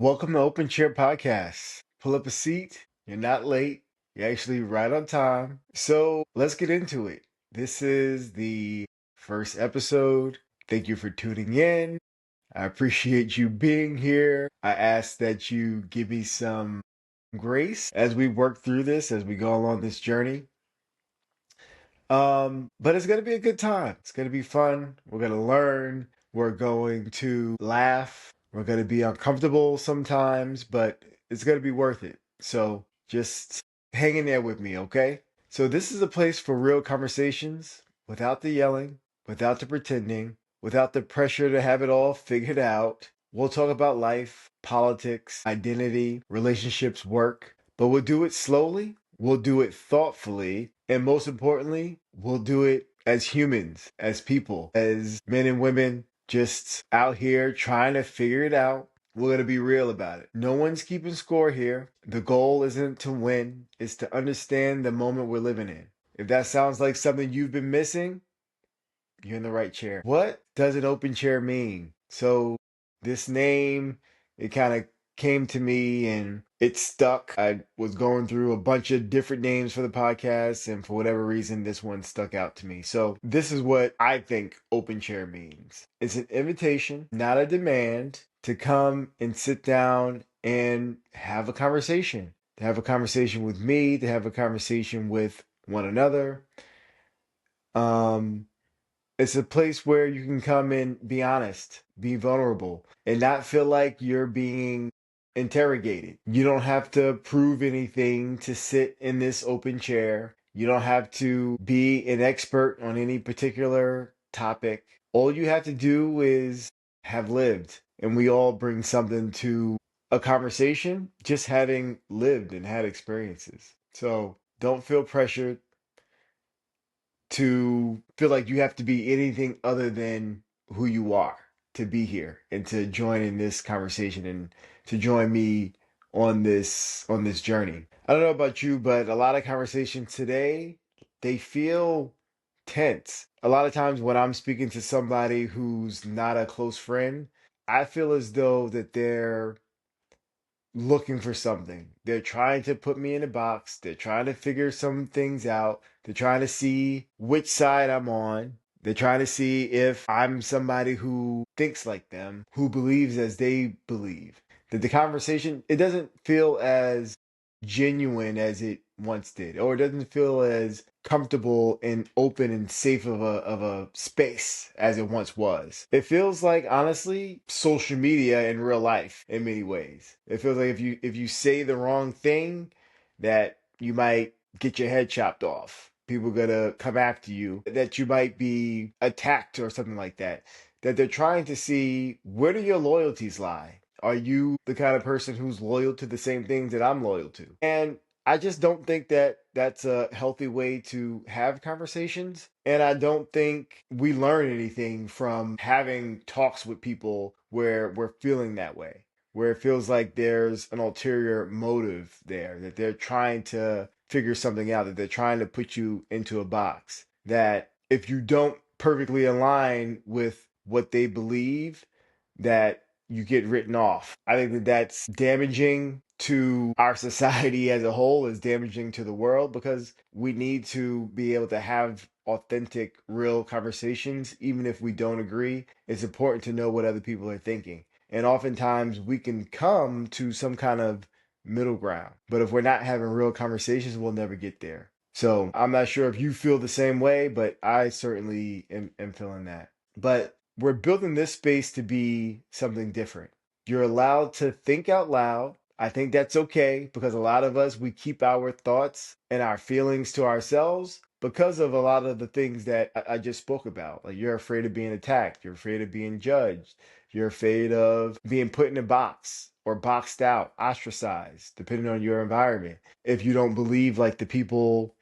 Welcome to Open Chair Podcast. Pull up a seat. You're not late. You're actually right on time. So let's get into it. This is the first episode. Thank you for tuning in. I appreciate you being here. I ask that you give me some grace as we work through this, as we go along this journey. But it's gonna be a good time. It's gonna be fun. We're gonna learn. We're going to laugh. We're gonna be uncomfortable sometimes, but it's gonna be worth it. So just hang in there with me, okay? So this is a place for real conversations without the yelling, without the pretending, without the pressure to have it all figured out. We'll talk about life, politics, identity, relationships, work, but we'll do it slowly, we'll do it thoughtfully, and most importantly, we'll do it as humans, as people, as men and women just out here trying to figure it out. We're going to be real about it. No one's keeping score here. The goal isn't to win, it's to understand the moment we're living in. If that sounds like something you've been missing, you're in the right chair. What does an open chair mean? So, this name, it kind of came to me and it stuck. I was going through a bunch of different names for the podcast, and for whatever reason, this one stuck out to me. So, this is what I think open chair means it's an invitation, not a demand, to come and sit down and have a conversation. To have a conversation with me, to have a conversation with one another. Um, it's a place where you can come and be honest, be vulnerable, and not feel like you're being interrogated. You don't have to prove anything to sit in this open chair. You don't have to be an expert on any particular topic. All you have to do is have lived, and we all bring something to a conversation just having lived and had experiences. So don't feel pressured to feel like you have to be anything other than who you are to be here and to join in this conversation and to join me on this journey. I don't know about you, but a lot of conversations today, they feel tense. A lot of times when I'm speaking to somebody who's not a close friend, I feel as though that they're looking for something. They're trying to put me in a box. They're trying to figure some things out. They're trying to see which side I'm on. They're trying to see if I'm somebody who thinks like them, who believes as they believe. That the conversation, it doesn't feel as genuine as it once did, or it doesn't feel as comfortable and open and safe of a space as it once was. It feels like honestly social media in real life in many ways. It feels like if you say the wrong thing that you might get your head chopped off. People are gonna come after you, that you might be attacked or something like that. That they're trying to see, where do your loyalties lie? Are you the kind of person who's loyal to the same things that I'm loyal to? And I just don't think that that's a healthy way to have conversations. And I don't think we learn anything from having talks with people where we're feeling that way, where it feels like there's an ulterior motive there, that they're trying to figure something out, that they're trying to put you into a box, that if you don't perfectly align with what they believe, that you get written off. I think that that's damaging to our society as a whole, is damaging to the world, because we need to be able to have authentic, real conversations, even if we don't agree. It's important to know what other people are thinking. And oftentimes we can come to some kind of middle ground. But if we're not having real conversations, we'll never get there. So I'm not sure if you feel the same way, but I certainly am feeling that. But we're building this space to be something different. You're allowed to think out loud. I think that's okay, because a lot of us, we keep our thoughts and our feelings to ourselves because of a lot of the things that I just spoke about. Like, you're afraid of being attacked, you're afraid of being judged, you're afraid of being put in a box or boxed out, ostracized, depending on your environment. If you don't believe like the people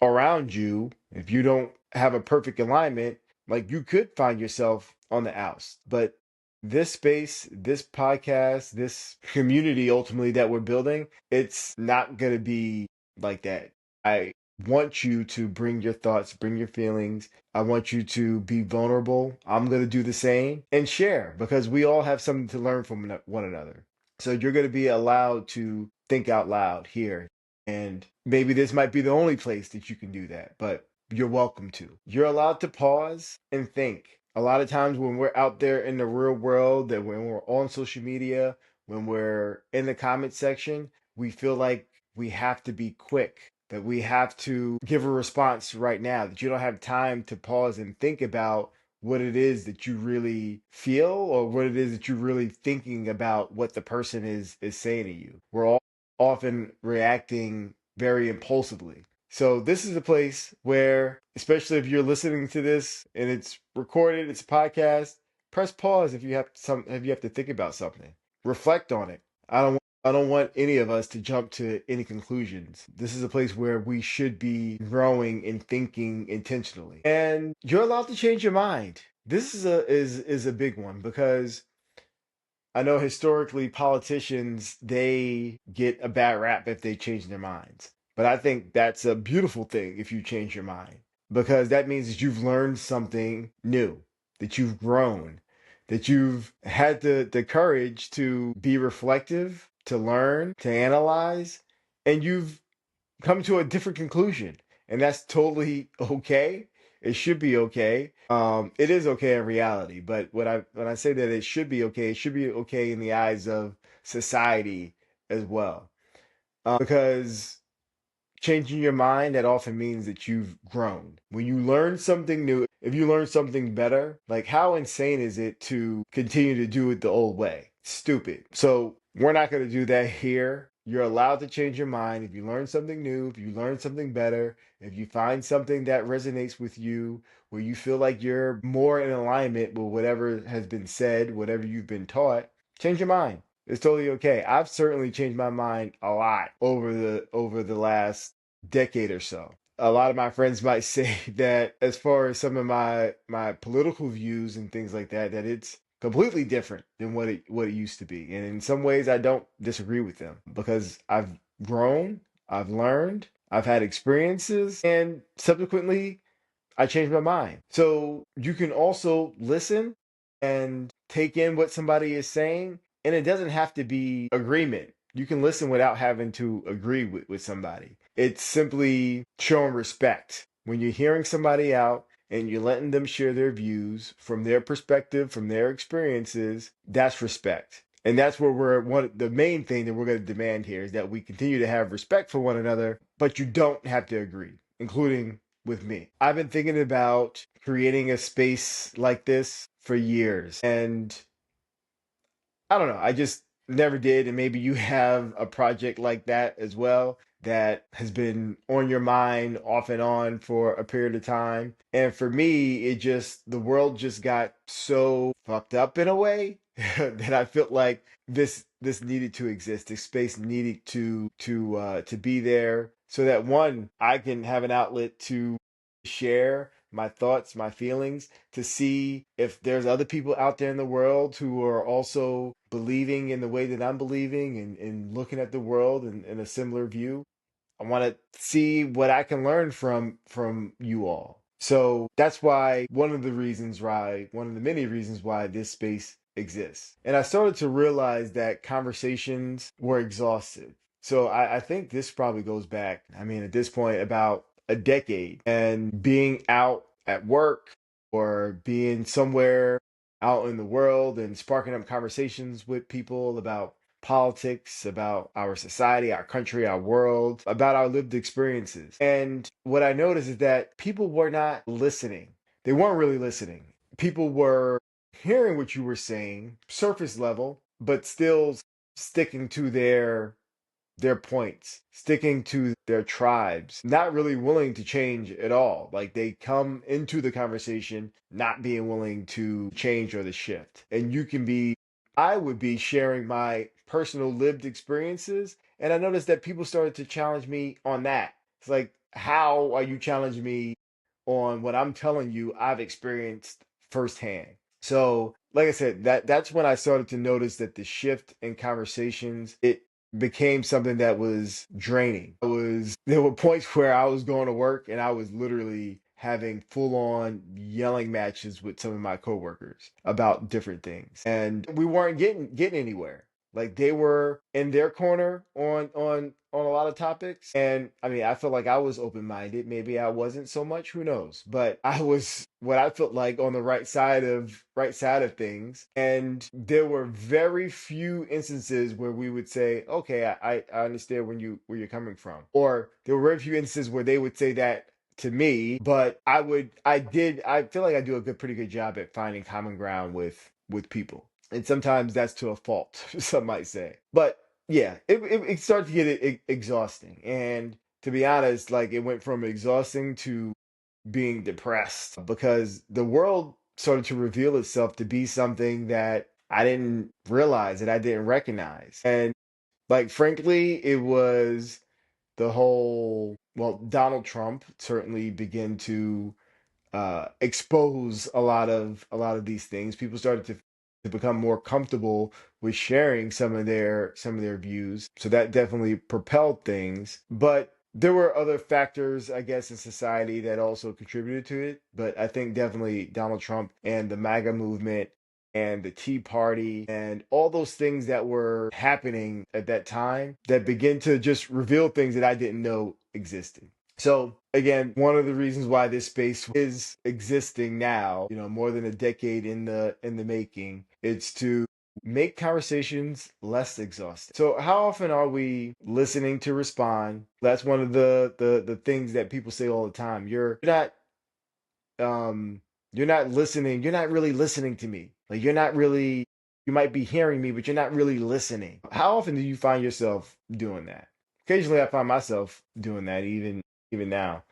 around you, if you don't have a perfect alignment, like, you could find yourself on the outs. But this space, this podcast, this community ultimately that we're building, it's not going to be like that. I want you to bring your thoughts, bring your feelings. I want you to be vulnerable. I'm going to do the same and share, because we all have something to learn from one another. So you're going to be allowed to think out loud here. And maybe this might be the only place that you can do that, but you're welcome to. You're allowed to pause and think. A lot of times when we're out there in the real world, that when we're on social media, when we're in the comment section, we feel like we have to be quick, that we have to give a response right now, that you don't have time to pause and think about what it is that you really feel or what it is that you're really thinking about what the person is saying to you. We're all often reacting very impulsively. So this is a place where, especially if you're listening to this and it's recorded, it's a podcast, press pause if you have to think about something. Reflect on it. I don't want any of us to jump to any conclusions. This is a place where we should be growing and thinking intentionally. And you're allowed to change your mind. This is a big one because I know historically politicians they get a bad rap if they change their minds. But I think that's a beautiful thing if you change your mind because that means that you've learned something new, that you've grown, that you've had the courage to be reflective, to learn, to analyze, and you've come to a different conclusion. And that's totally okay. It should be okay. It is okay in reality, but when I say that it should be okay in the eyes of society as well. Because changing your mind, that often means that you've grown. When you learn something new, if you learn something better, like how insane is it to continue to do it the old way? Stupid. So we're not going to do that here. You're allowed to change your mind if you learn something new, if you learn something better, if you find something that resonates with you, where you feel like you're more in alignment with whatever has been said, whatever you've been taught, change your mind. It's totally okay. I've certainly changed my mind a lot over the last decade or so. A lot of my friends might say that as far as some of my political views and things like that, that it's completely different than what it used to be. And in some ways I don't disagree with them because I've grown, I've learned, I've had experiences, and subsequently I changed my mind. So you can also listen and take in what somebody is saying, and it doesn't have to be agreement. You can listen without having to agree with somebody. It's simply showing respect. When you're hearing somebody out and you're letting them share their views from their perspective, from their experiences, that's respect. And that's where the main thing that we're going to demand here is that we continue to have respect for one another, but you don't have to agree, including with me. I've been thinking about creating a space like this for years, and I don't know, I just never did. And maybe you have a project like that as well that has been on your mind off and on for a period of time. And for me, the world just got so fucked up in a way that I felt like this needed to exist. This space needed to be there so that one, I can have an outlet to share my thoughts, my feelings, to see if there's other people out there in the world who are also believing in the way that I'm believing and looking at the world in a similar view. I want to see what I can learn from you all. So that's why one of the many reasons why this space exists. And I started to realize that conversations were exhaustive. So I think this probably goes back, I mean, at this point, about a decade. And being out at work or being somewhere out in the world and sparking up conversations with people about politics, about our society, our country, our world, about our lived experiences. And what I noticed is that people were not listening. They weren't really listening. People were hearing what you were saying, surface level, but still sticking to their points, sticking to their tribes, not really willing to change at all. Like they come into the conversation not being willing to change or to shift. And I would be sharing my personal lived experiences. And I noticed that people started to challenge me on that. It's like, how are you challenging me on what I'm telling you I've experienced firsthand? So, like I said, that's when I started to notice that the shift in conversations, it became something that was draining. There were points where I was going to work and I was literally having full on yelling matches with some of my coworkers about different things. And we weren't getting anywhere. Like they were in their corner on a lot of topics. And I mean, I felt like I was open-minded. Maybe I wasn't so much, who knows? But I was what I felt like on the right side of things. And there were very few instances where we would say, okay, I understand where you're coming from. Or there were very few instances where they would say that to me, but I feel like I do a pretty good job at finding common ground with people. And sometimes that's to a fault, some might say. But yeah, it started to get exhausting. And to be honest, like it went from exhausting to being depressed because the world started to reveal itself to be something that I didn't realize, that I didn't recognize. And like frankly, it was the whole, well, Donald Trump certainly began to expose a lot of these things. People started to become more comfortable with sharing some of their views. So that definitely propelled things. But there were other factors, I guess, in society that also contributed to it. But I think definitely Donald Trump and the MAGA movement and the Tea Party and all those things that were happening at that time that begin to just reveal things that I didn't know existed. So again, one of the reasons why this space is existing now, you know, more than a decade in the making, it's to make conversations less exhausting. So how often are we listening to respond? That's one of the things that people say all the time. Um you're not listening, you're not really listening to me. Like you're not really, you might be hearing me, but you're not really listening. How often do you find yourself doing that? Occasionally I find myself doing that even now.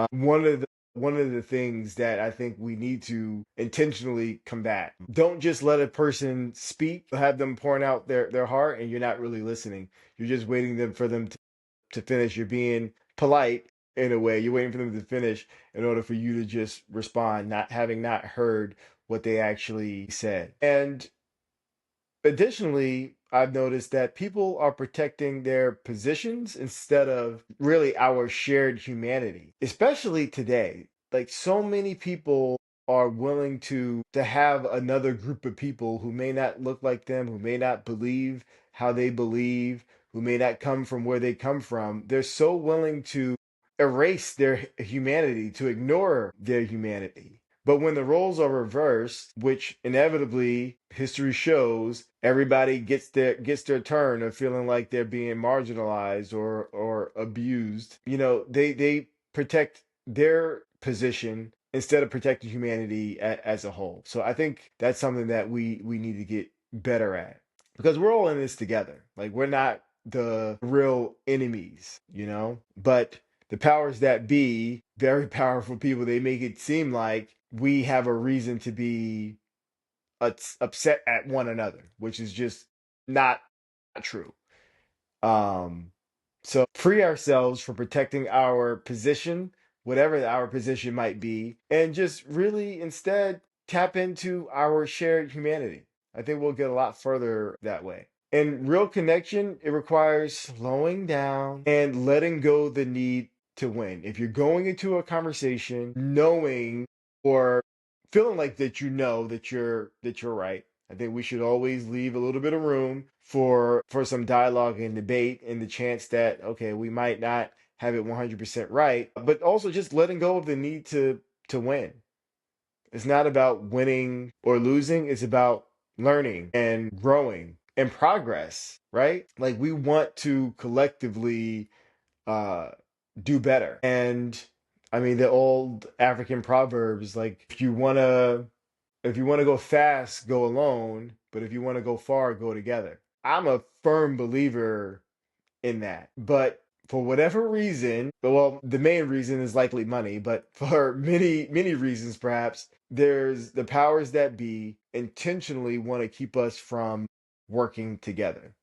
One of the things that I think we need to intentionally combat. Don't just let a person speak, have them pouring out their heart, and you're not really listening. You're just waiting for them to finish. You're being polite in a way. You're waiting for them to finish in order for you to just respond, not having not heard what they actually said. And additionally, I've noticed that people are protecting their positions instead of really our shared humanity, especially today. Like so many people are willing to have another group of people who may not look like them, who may not believe how they believe, who may not come from where they come from. They're so willing to erase their humanity, to ignore their humanity. But when the roles are reversed, which inevitably history shows, everybody gets their turn of feeling like they're being marginalized or abused. You know, they protect their position instead of protecting humanity as a whole. So I think that's something that we need to get better at because we're all in this together. Like we're not the real enemies, you know? But the powers that be, very powerful people, they make it seem like we have a reason to be upset at one another, which is just not true. Um, so free ourselves from protecting our position, whatever our position might be, and just really instead tap into our shared humanity. I think we'll get a lot further that way. And real connection, it requires slowing down and letting go the need to win. If you're going into a conversation knowing or feeling like that you know that you're right, I think we should always leave a little bit of room for some dialogue and debate and the chance that okay, we might not have it 100% right, but also just letting go of the need to win. It's not about winning or losing, it's about learning and growing and progress, right? Like we want to collectively uh do better. And I mean the old African proverbs like if you want to go fast, go alone, but if you want to go far, go together. I'm a firm believer in that. But for whatever reason, well, the main reason is likely money, but for many reasons, perhaps, there's the powers that be intentionally want to keep us from working together,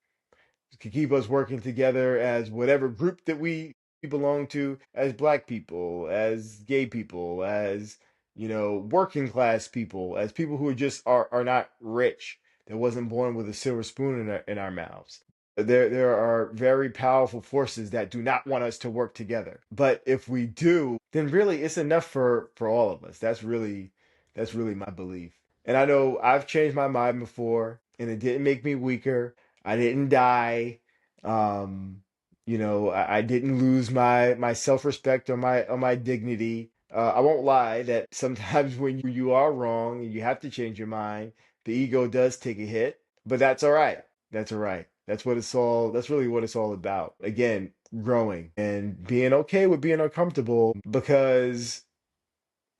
to keep us working together as whatever group that we belong to, as black people, as gay people, as you know, working class people, as people who are not rich, that wasn't born with a silver spoon in our mouths. There are very powerful forces that do not want us to work together. But if we do, then really it's enough for all of us. That's really my belief. And I know I've changed my mind before and it didn't make me weaker. I didn't die. Um, I didn't lose my self-respect or my dignity. I won't lie that sometimes when you are wrong and you have to change your mind, the ego does take a hit, but that's all right. That's all right. That's really what it's all about. Again, growing and being okay with being uncomfortable, because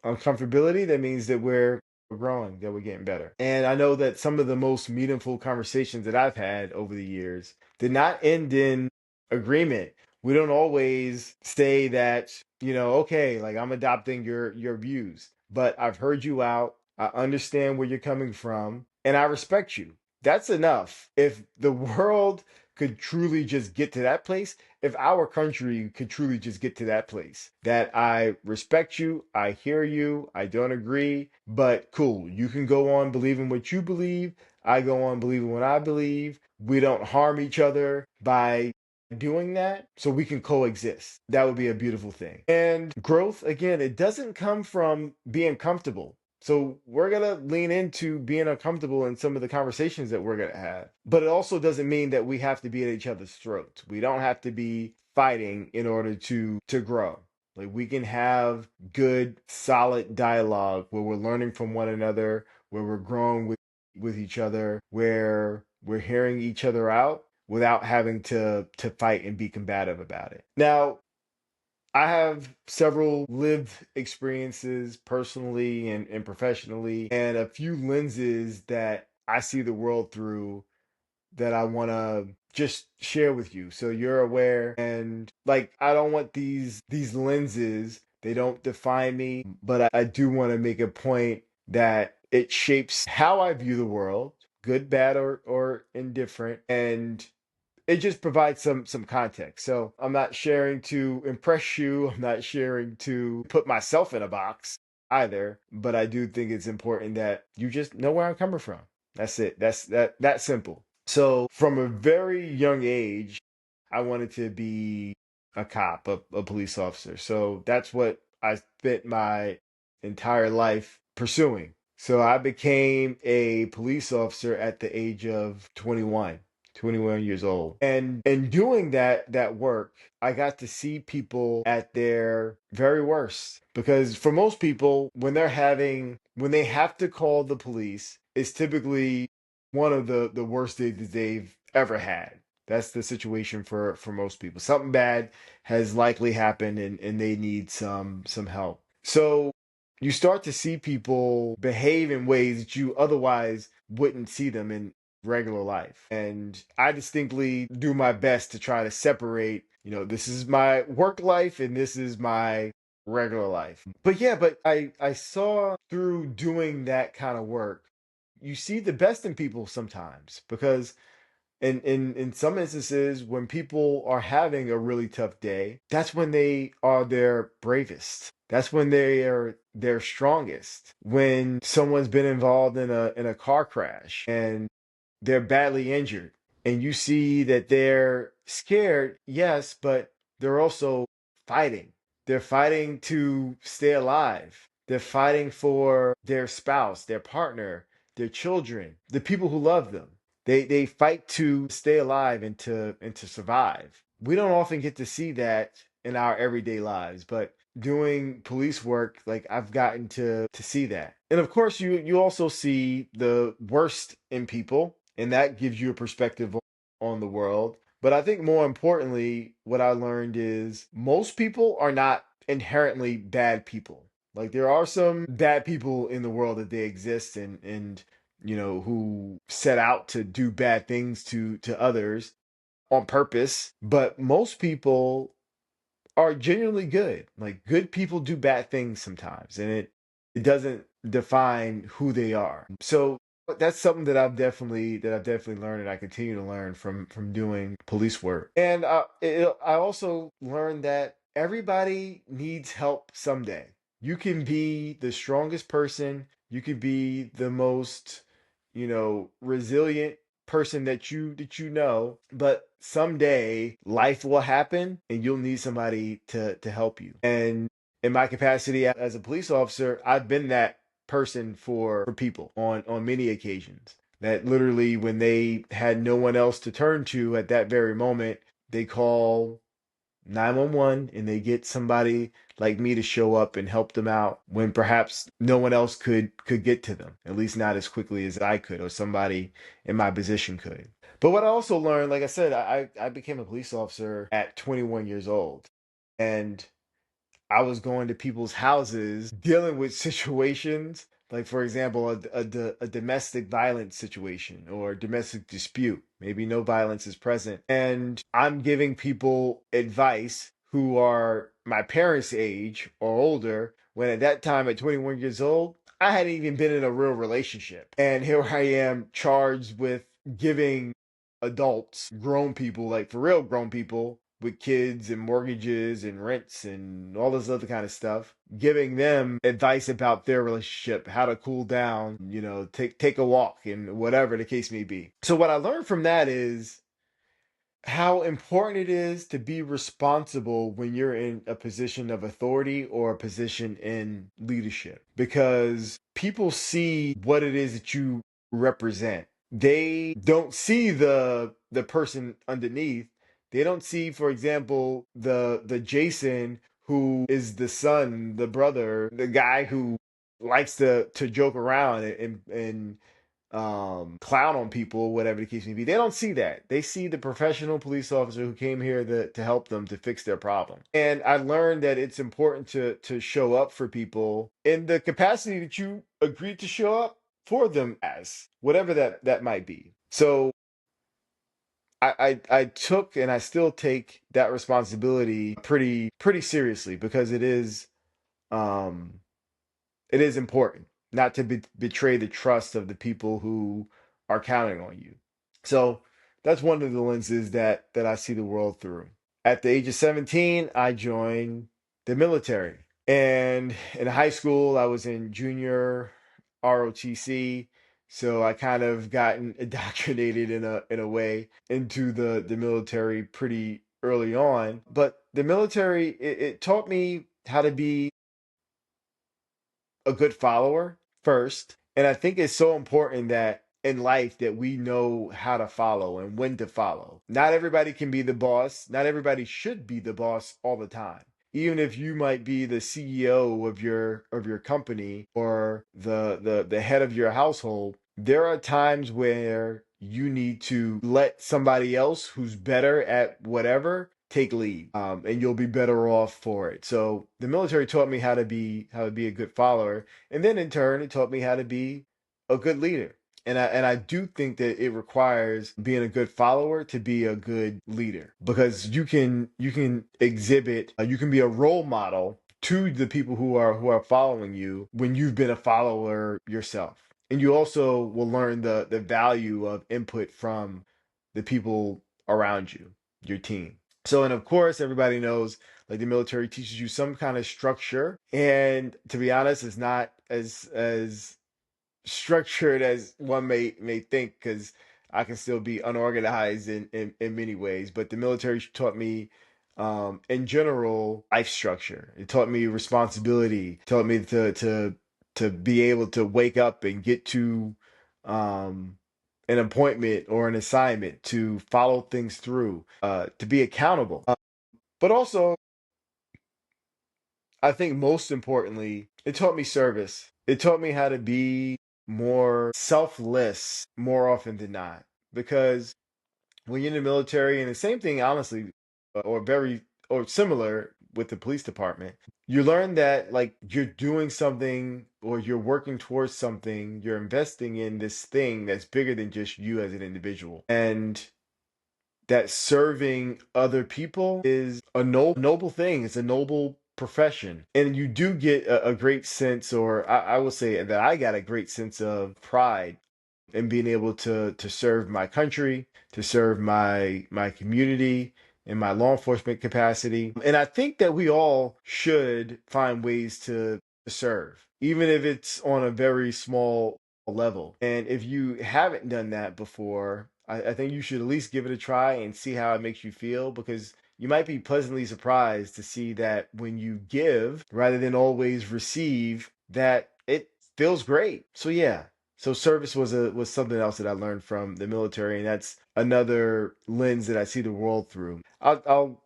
uncomfortability, that means that we're growing, that we're getting better. And I know that some of the most meaningful conversations that I've had over the years did not end in agreement. We don't always say that, okay, like I'm adopting your views, but I've heard you out. I understand where you're coming from, and I respect you. That's enough. If the world could truly just get to that place, if our country could truly just get to that place, that I respect you, I hear you, I don't agree, but cool, you can go on believing what you believe, I go on believing what I believe. We don't harm each other by doing that, so we can coexist. That would be a beautiful thing. And growth, again, it doesn't come from being comfortable. So we're going to lean into being uncomfortable in some of the conversations that we're going to have. But it also doesn't mean that we have to be at each other's throats. We don't have to be fighting in order to grow. Like we can have good, solid dialogue where we're learning from one another, where we're growing with each other, where we're hearing each other out without having to fight and be combative about it. Now, I have several lived experiences personally and professionally, and a few lenses that I see the world through that I want to just share with you so you're aware. And like, I don't want these lenses, they don't define me, but I do want to make a point that it shapes how I view the world, good, bad, or indifferent. And it just provides some context. So I'm not sharing to impress you. I'm not sharing to put myself in a box either. But I do think it's important that you just know where I'm coming from. That's it. That simple. So from a very young age, I wanted to be a cop, a police officer. So that's what I spent my entire life pursuing. So I became a police officer at the age of 21 years old. And in doing that work, I got to see people at their very worst. Because for most people, when they have to call the police, it's typically one of the worst days that they've ever had. That's the situation for most people. Something bad has likely happened and they need some help. So you start to see people behave in ways that you otherwise wouldn't see them in regular life. And I distinctly do my best to try to separate, this is my work life and this is my regular life. But yeah, but I saw through doing that kind of work, you see the best in people sometimes, because in some instances when people are having a really tough day, that's when they are their bravest. That's when they are their strongest. When someone's been involved in a car crash and they're badly injured, and you see that they're scared, yes, but they're also fighting. They're fighting to stay alive. They're fighting for their spouse, their partner, their children, the people who love them. They fight to stay alive and to survive. We don't often get to see that in our everyday lives, but doing police work, like I've gotten to see that. And of course you also see the worst in people, and that gives you a perspective on the world. But I think more importantly, what I learned is most people are not inherently bad people. Like there are some bad people in the world that they exist, and who set out to do bad things to others on purpose. But most people are genuinely good. Like good people do bad things sometimes, and it doesn't define who they are. So that's something that I've definitely learned, and I continue to learn from doing police work. And I also learned that everybody needs help someday. You can be the strongest person. You can be the most, resilient person that you know, but someday life will happen and you'll need somebody to help you. And in my capacity as a police officer, I've been that person for people on many occasions. that literally, when they had no one else to turn to at that very moment, they call 911 and they get somebody like me to show up and help them out when perhaps no one else could get to them, at least not as quickly as I could or somebody in my position could. But what I also learned, like I said, I became a police officer at 21 years old. And I was going to people's houses dealing with situations like, for example, a domestic violence situation or domestic dispute. Maybe no violence is present. And I'm giving people advice who are my parents' age or older, when at that time, at 21 years old, I hadn't even been in a real relationship. And here I am charged with giving adults, grown people, like for real grown people with kids and mortgages and rents and all this other kind of stuff, giving them advice about their relationship, how to cool down, take a walk and whatever the case may be. So what I learned from that is how important it is to be responsible when you're in a position of authority or a position in leadership, because people see what it is that you represent. They don't see the person underneath. They don't see, for example, the Jason who is the son, the brother, the guy who likes to joke around and clown on people, whatever the case may be. They don't see that. They see the professional police officer who came here to help them to fix their problem. And I learned that it's important to show up for people in the capacity that you agreed to show up for them as, whatever that might be. So I took and I still take that responsibility pretty seriously, because um it is important not to betray the trust of the people who are counting on you. So that's one of the lenses that I see the world through. At the age of 17, I joined the military. And in high school, I was in junior ROTC. So I kind of gotten indoctrinated in a way into the military pretty early on. But the military, it taught me how to be a good follower first. And I think it's so important that in life that we know how to follow and when to follow. Not everybody can be the boss. Not everybody should be the boss all the time. Even if you might be the CEO of your company or the head of your household, there are times where you need to let somebody else who's better at whatever take lead, and you'll be better off for it. So the military taught me how to be a good follower, and then in turn, it taught me how to be a good leader. And I do think that it requires being a good follower to be a good leader, because you can exhibit, you can be a role model to the people who are following you when you've been a follower yourself. And you also will learn the value of input from the people around you, your team. So, and of course, everybody knows, like, the military teaches you some kind of structure. And to be honest, it's not as structured as one may think, because I can still be unorganized in many ways. But the military taught me, in general, life structure. It taught me responsibility. It taught me to be able to wake up and get to um, an appointment or an assignment, to follow things through, to be accountable. But also, I think most importantly, it taught me service. It taught me how to be more selfless more often than not. Because when you're in the military, and the same thing, honestly, or very or similar with the police department, you learn that, like, you're doing something or you're working towards something, you're investing in this thing that's bigger than just you as an individual. And that serving other people is a noble thing. It's a noble profession. And you do get a great sense, or I will say that I got a great sense of pride in being able to serve my country, to serve my community in my law enforcement capacity. And I think that we all should find ways to serve, even if it's on a very small level. And if you haven't done that before, I think you should at least give it a try and see how it makes you feel, because you might be pleasantly surprised to see that when you give rather than always receive, that it feels great. So yeah. So service was something else that I learned from the military, and that's another lens that I see the world through. I'll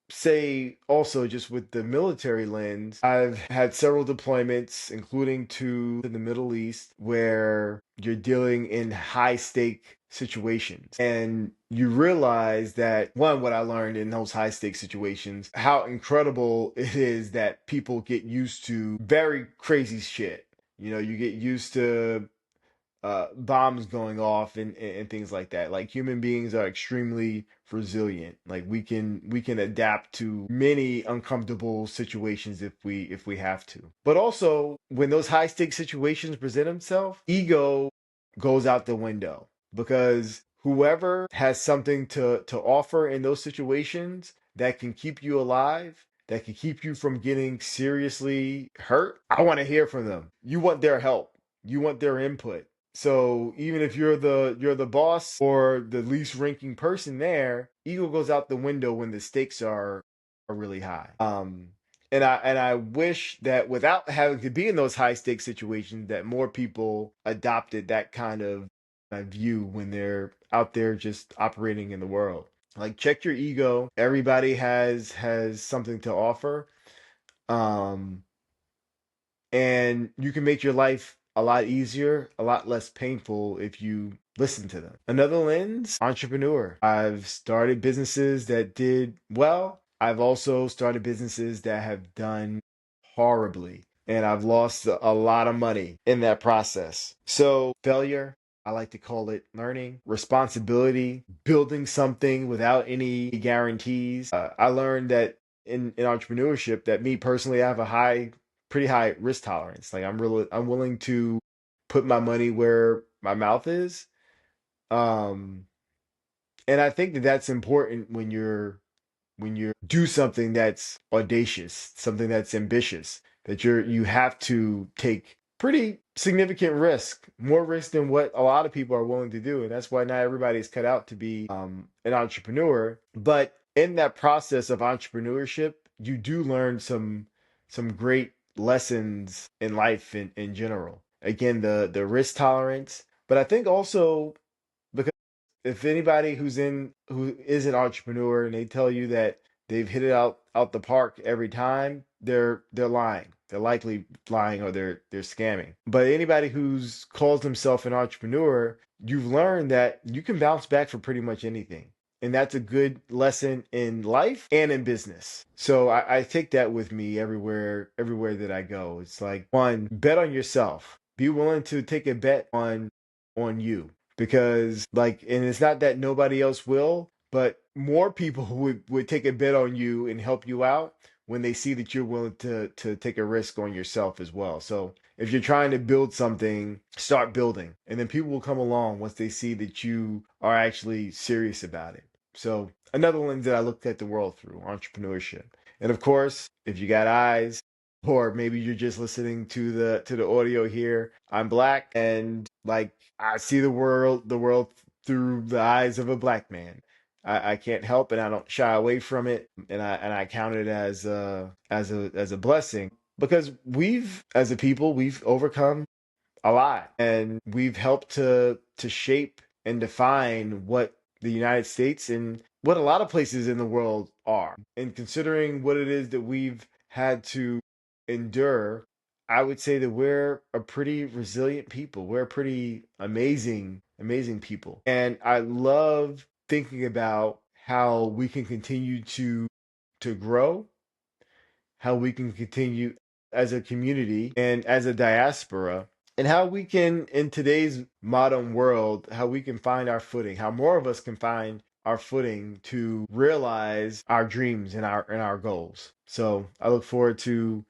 say also just with the military lens, I've had several deployments, including to the Middle East, where you're dealing in high stake situations. And you realize that one, what I learned in those high stake situations, how incredible it is that people get used to very crazy shit. You know, you get used to bombs going off and things like that. Like human beings are extremely resilient. Like we can adapt to many uncomfortable situations if we have to. But also when those high stakes situations present themselves, ego goes out the window because whoever has something to offer in those situations that can keep you alive, that can keep you from getting seriously hurt, I want to hear from them. You want their help. You want their input. So even if you're the boss or the least ranking person there, ego goes out the window when the stakes are really high. And I wish that without having to be in those high stakes situations, that more people adopted that kind of view when they're out there just operating in the world. Like check your ego. Everybody has something to offer. Um, and you can make your life a lot easier, a lot less painful if you listen to them. Another lens, entrepreneur. I've started businesses that did well. I've also started businesses that have done horribly, and I've lost a lot of money in that process. So, failure, I like to call it learning, responsibility, building something without any guarantees. I learned that in entrepreneurship, that me personally, I have a pretty high risk tolerance. Like I'm willing to put my money where my mouth is. Um, and I think that that's important when you do something that's audacious, something that's ambitious, that you have to take pretty significant risk, more risk than what a lot of people are willing to do. And that's why not everybody's cut out to be an entrepreneur. But in that process of entrepreneurship, you do learn some great lessons in life in general. Again, the risk tolerance, but I think also because if anybody who is an entrepreneur and they tell you that they've hit it out the park every time, they're lying. They're likely lying or they're scamming. But anybody who's calls themselves an entrepreneur, you've learned that you can bounce back for pretty much anything. And that's a good lesson in life and in business. So I take that with me everywhere that I go. It's like one, bet on yourself. Be willing to take a bet on you because like, and it's not that nobody else will, but more people would take a bet on you and help you out when they see that you're willing to take a risk on yourself as well. So if you're trying to build something, start building, and then people will come along once they see that you are actually serious about it. So another lens that I looked at the world through, entrepreneurship. And of course, if you got eyes, or maybe you're just listening to the audio here, I'm black and like I see the world through the eyes of a black man. I can't help it. I don't shy away from it, and I count it as a blessing because we've as a people we've overcome a lot, and we've helped to shape and define what the United States and what a lot of places in the world are. And considering what it is that we've had to endure, I would say that we're a pretty resilient people. We're a pretty amazing people. And I love thinking about how we can continue to grow, how we can continue as a community and as a diaspora, and how we can, in today's modern world, how we can find our footing, how more of us can find our footing to realize our dreams and our goals. So I look forward to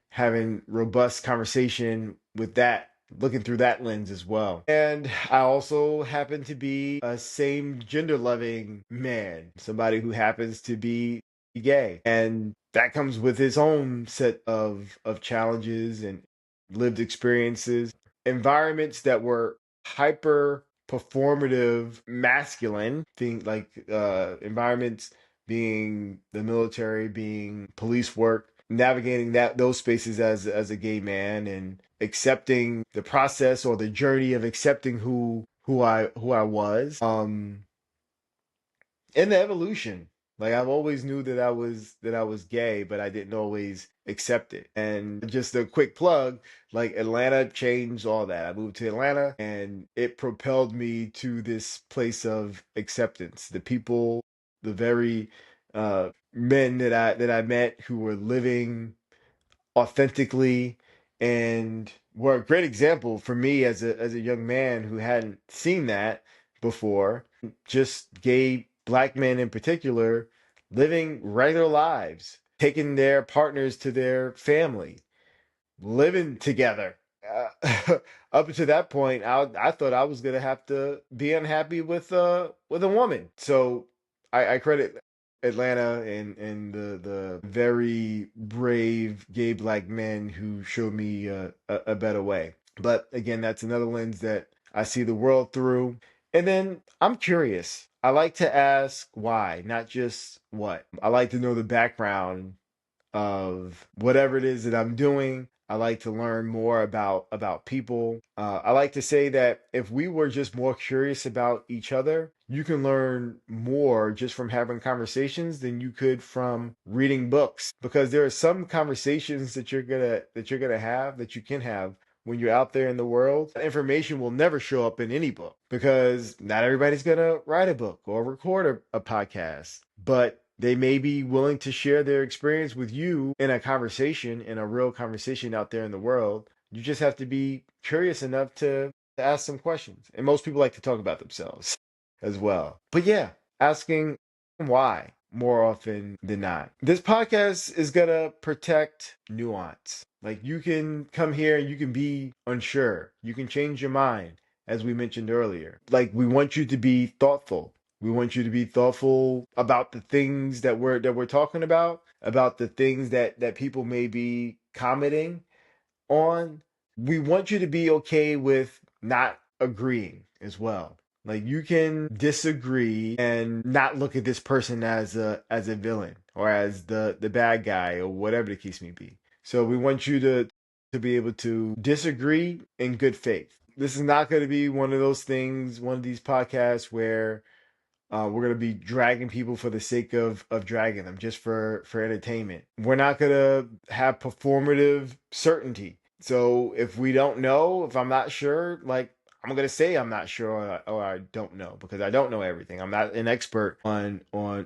having robust conversation with that, looking through that lens as well. And I also happen to be a same gender loving man, somebody who happens to be gay. And that comes with its own set of challenges and lived experiences, environments that were hyper performative masculine, thing like environments being the military, being police work, navigating those spaces as a gay man and accepting the process or the journey of accepting who I was. In the evolution, like I've always knew that I was gay, but I didn't always accept it. And just a quick plug, like Atlanta changed all that. I moved to Atlanta and it propelled me to this place of acceptance. The people, the very men that I met who were living authentically and were a great example for me as a young man who hadn't seen that before. Just gay black men in particular living regular lives, taking their partners to their family, living together. Up until that point, I thought I was gonna have to be unhappy with a woman. So I credit Atlanta and the very brave gay black men who showed me a better way. But again, that's another lens that I see the world through. And then I'm curious. I like to ask why, not just what. I like to know the background of whatever it is that I'm doing. I like to learn more about people. I like to say that if we were just more curious about each other, you can learn more just from having conversations than you could from reading books. Because there are some conversations that you're gonna have that you can have when you're out there in the world. That information will never show up in any book because not everybody's gonna write a book or record a podcast, but they may be willing to share their experience with you in a conversation, in a real conversation out there in the world. You just have to be curious enough to ask some questions. And most people like to talk about themselves as well. But yeah, asking why more often than not. This podcast is going to protect nuance. Like you can come here and you can be unsure. You can change your mind, as we mentioned earlier. Like we want you to be thoughtful. We want you to be thoughtful about the things that we're talking about the things that people may be commenting on. We want you to be okay with not agreeing as well. Like you can disagree and not look at this person as a villain or as the bad guy or whatever the case may be. So we want you to be able to disagree in good faith. This is not going to be one of those things, one of these podcasts where we're gonna be dragging people for the sake of dragging them, just for entertainment. We're not gonna have performative certainty. So if we don't know, if I'm not sure, like I'm gonna say I'm not sure or I don't know because I don't know everything. I'm not an expert on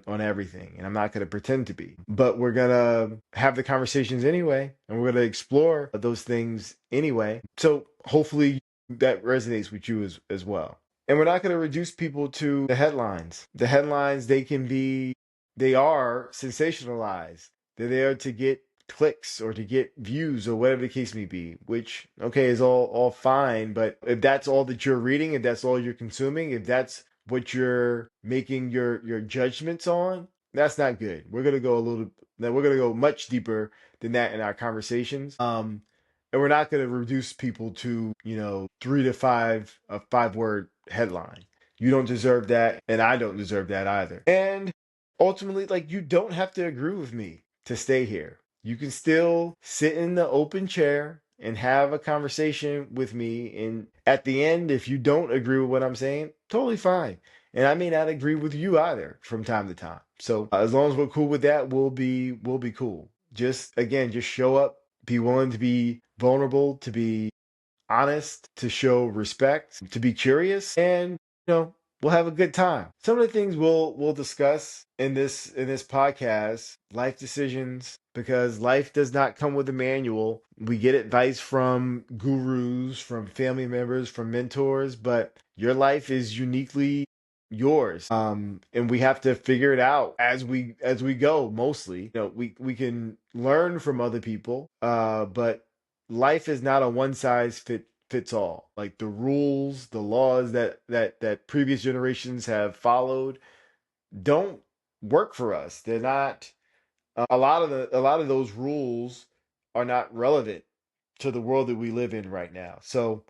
everything, and I'm not gonna pretend to be. But we're gonna have the conversations anyway, and we're gonna explore those things anyway. So hopefully that resonates with you as well. And we're not going to reduce people to the headlines. The headlines, they are sensationalized. They're there to get clicks or to get views or whatever the case may be, which, okay, is all fine. But if that's all that you're reading, if that's all you're consuming, if that's what you're making your judgments on, that's not good. We're going to go much deeper than that in our conversations. And we're not going to reduce people to, 3 to 5, a 5 word headline. You don't deserve that, and I don't deserve that either. And ultimately, like, you don't have to agree with me to stay here. You can still sit in the open chair and have a conversation with me. And at the end, if you don't agree with what I'm saying, totally fine. And I may not agree with you either from time to time. So as long as we're cool with that, we'll be cool. Just again, just show up, be willing to be vulnerable, to be honest, to show respect, to be curious, and we'll have a good time. Some of the things we'll discuss in this podcast, life decisions, because life does not come with a manual. We get advice from gurus, from family members, from mentors, but your life is uniquely yours. And we have to figure it out as we go. Mostly, we can learn from other people, but life is not a one size fits all. Like the rules, the laws that previous generations have followed don't work for us. They're not a lot of those rules are not relevant to the world that we live in right now. So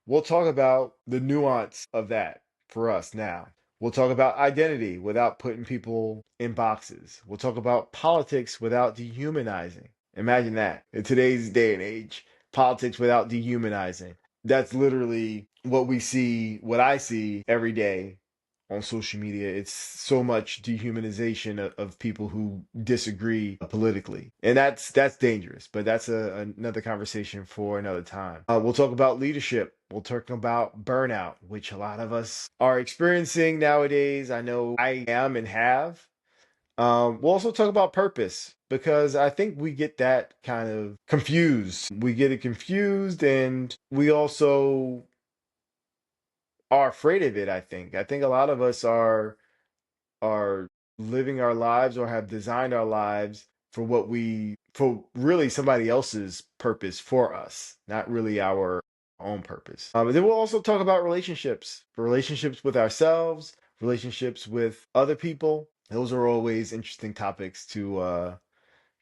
we'll talk about the nuance of that for us now. We'll talk about identity without putting people in boxes. We'll talk about politics without dehumanizing. Imagine that. In today's day and age, politics without dehumanizing. That's literally what we see, what I see every day on social media. It's so much dehumanization of people who disagree politically. And that's dangerous, but that's another conversation for another time. We'll talk about leadership. We'll talk about burnout, which a lot of us are experiencing nowadays. I know I am and have. We'll also talk about purpose because I think we get that kind of confused. We get it confused, and we also are afraid of it, I think. I think a lot of us are living our lives or have designed our lives for really somebody else's purpose for us, not really our own purpose. But then we'll also talk about relationships with ourselves, relationships with other people. Those are always interesting topics to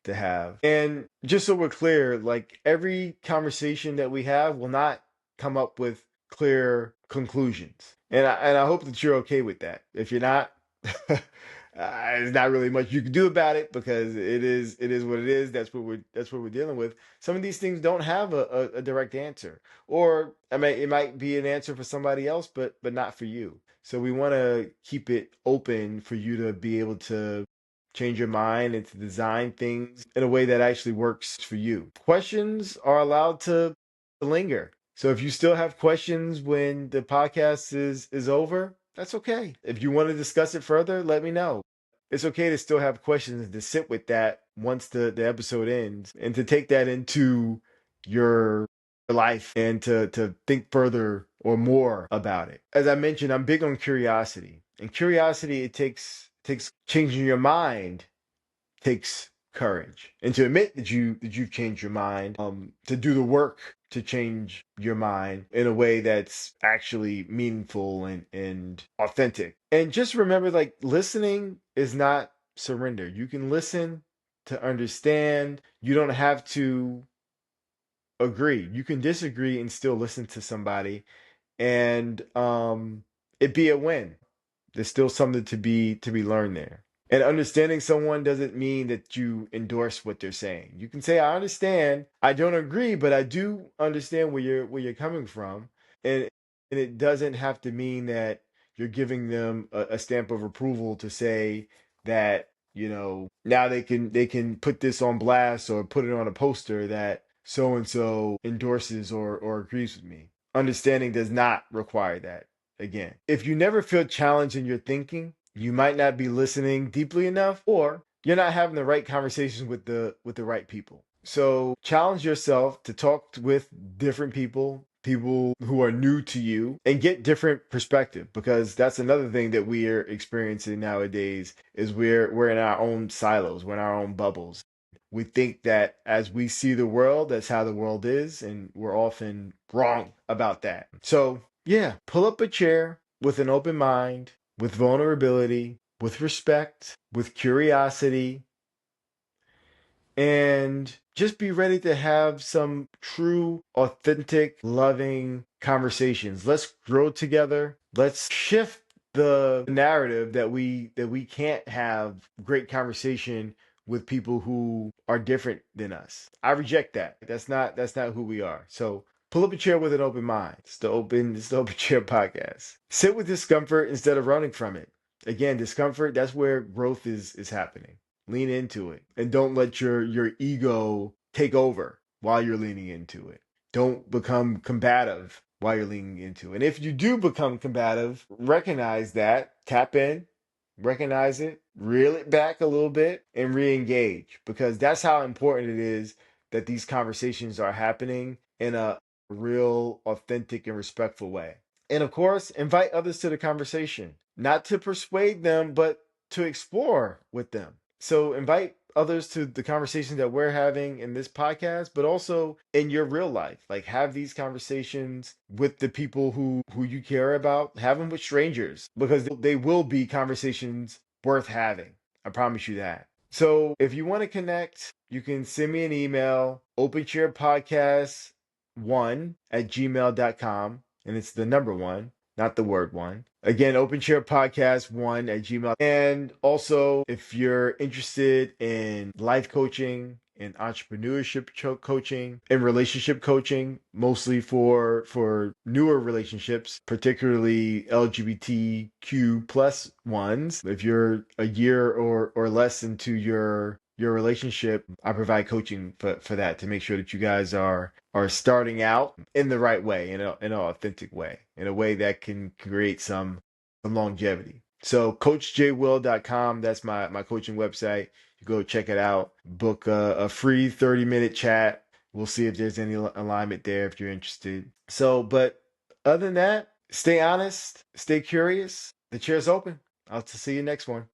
have. And just so we're clear, like every conversation that we have will not come up with clear conclusions. And I hope that you're okay with that. If you're not, there's not really much you can do about it because it is what it is. That's what we're dealing with. Some of these things don't have a direct answer, or I mean, it might be an answer for somebody else, but not for you. So we want to keep it open for you to be able to change your mind and to design things in a way that actually works for you. Questions are allowed to linger. So if you still have questions when the podcast is over, that's okay. If you want to discuss it further, let me know. It's okay to still have questions and to sit with that once the episode ends and to take that into your life and to think further or more about it. As I mentioned, I'm big on curiosity. And curiosity, it takes changing your mind takes courage. And to admit that you've changed your mind, to do the work to change your mind in a way that's actually meaningful and authentic. And just remember, like, listening is not surrender. You can listen to understand. You don't have to agree. You can disagree and still listen to somebody and it be a win. There's still something to be learned there. And understanding someone doesn't mean that you endorse what they're saying. You can say, I understand, I don't agree, but I do understand where you're coming from. And and it doesn't have to mean that you're giving them a stamp of approval to say that, now they can put this on blast or put it on a poster that so and so endorses or agrees with me. Understanding does not require that. Again, if you never feel challenged in your thinking, you might not be listening deeply enough, or you're not having the right conversations with the right people. So challenge yourself to talk with different people who are new to you, and get different perspective, because that's another thing that we are experiencing nowadays is we're in our own silos, we're in our own bubbles. We think that as we see the world, that's how the world is, and we're often wrong about that. So, yeah, pull up a chair with an open mind, with vulnerability, with respect, with curiosity, and just be ready to have some true, authentic, loving conversations. Let's grow together. Let's shift the narrative that we can't have great conversation with people who are different than us. I reject that. That's not who we are. So pull up a chair with an open mind. It's the Open Chair Podcast. Sit with discomfort instead of running from it. Again, discomfort, that's where growth is happening. Lean into it and don't let your ego take over while you're leaning into it. Don't become combative while you're leaning into it. And if you do become combative, recognize that, tap in, recognize it, reel it back a little bit, and re-engage, because that's how important it is that these conversations are happening in a real, authentic, and respectful way. And of course, invite others to the conversation, not to persuade them, but to explore with them. So invite others to the conversations that we're having in this podcast, but also in your real life. Like, have these conversations with the people who you care about. Have them with strangers, because they will be conversations worth having. I promise you that. So if you want to connect, you can send me an email, openchairpodcast1@gmail.com. And it's the number one, not the word one. Again, openchairpodcast1@gmail. And also, if you're interested in life coaching, in entrepreneurship coaching and relationship coaching, mostly for newer relationships, particularly LGBTQ plus ones. If you're a year or less into your relationship, I provide coaching for that to make sure that you guys are starting out in the right way, in an authentic way, in a way that can create some longevity. So coachjwill.com, that's my coaching website. You go check it out, book a free 30-minute chat. We'll see if there's any alignment there if you're interested. So, but other than that, stay honest, stay curious. The chair's open. I'll see you next one.